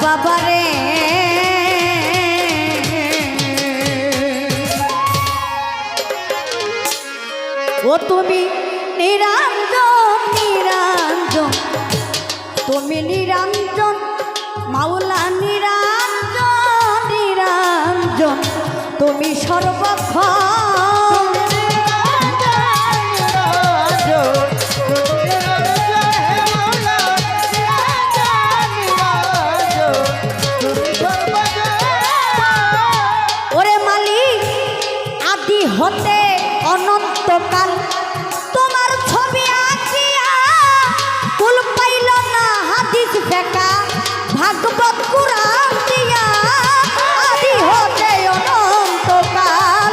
বাবারে ও তুমি নিরঞ্জন নিরঞ্জন তুমি নিরঞ্জন মাওলা নিরঞ্জন নিরঞ্জন তুমি সর্বক্ষণ ওরে মালিক আদি হতে অনন্তকাল তোমার ছবি আঁকিয়া কুল পাইল না হাদিস ফেকা ভাগবত কুরআন দিয়া আদি হতে অনন্তকাল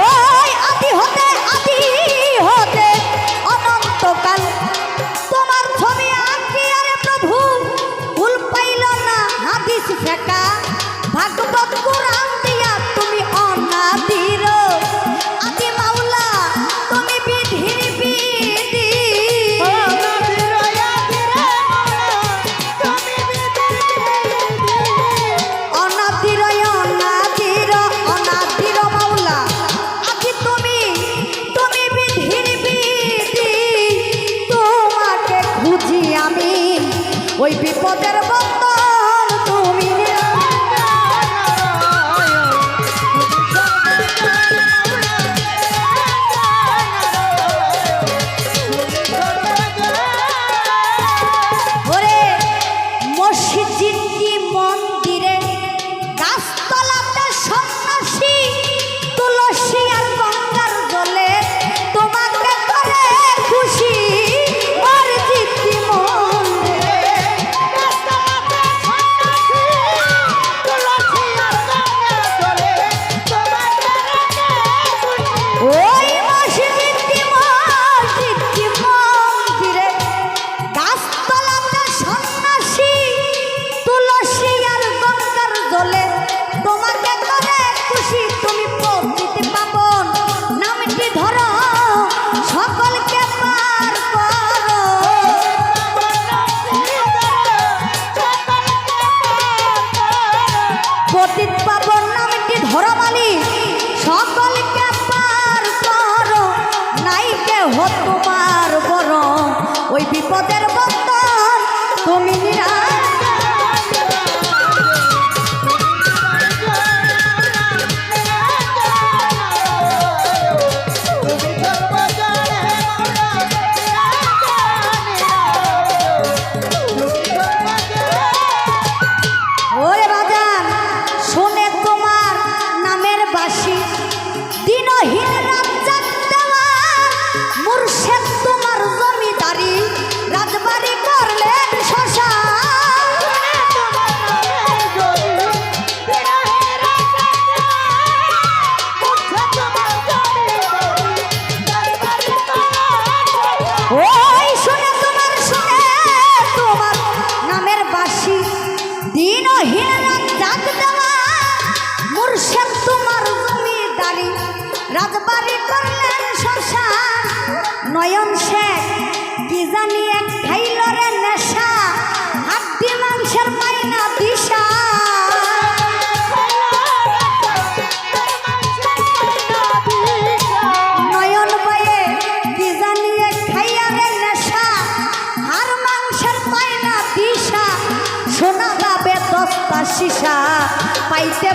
ওই আদি হতে অনন্তকাল তোমার ছবি আঁকিয়া রে প্রভু কুল পাইল না হাদিস ফেকা ভাগবত কুরআন দিয়া তুমি অনাদির আদি মাওলা তুমি বিধির বিধি অনাদির অনাদির অনাদির মাওলা আদি তুমি বিধির বিধি তোমাকে খুঁজি আমি ওই বিপদের বন্ধন তুমি ওরে মসজিদ কি মন্দিরে গাছতলাতে সন্ন্যাসী তুলসী আর গঙ্গার জলে তোমাকে করে খুশি মসজিদ কি মন্দিরে ওই মসজিদ কি মন্দিরে গাছতলাতে সন্ন্যাসী তুলসী আর গঙ্গার জলে তোমাকে করে খুশি তুমি পবিত্র পাবন নামটি ধরো সকলকে পার করো পতিত পাবন নামটি ধরো মালিক সকলকে পার করো নাই কেহ তোমার বড় ওই বিপদের বন্ধন তুমি ওরে বাজান শোনে তোমার নামের বাসি দিনহীন রাত জাগতেওয়া মুর্শেদ তোমার জমিদারি রাজবাড়ি করলেন শ্মশান ওই শুনে তোমার নামের বাসি দিনহীন রাত জাগতেওয়া মুর্শেদ তোমার জমিদারি রাজবাড়ি করলেন শ্মশান নয়ন শেখ কি জানি এক খাইল রে নেশা হাড্ডি মাংসের পাইনা দিশা নয়ন বয়ে কি জানি এক খাইয়া রে নেশা হার মাংসের পাইনা দিশা সোনা যাবে 10টা শিশা পাইতে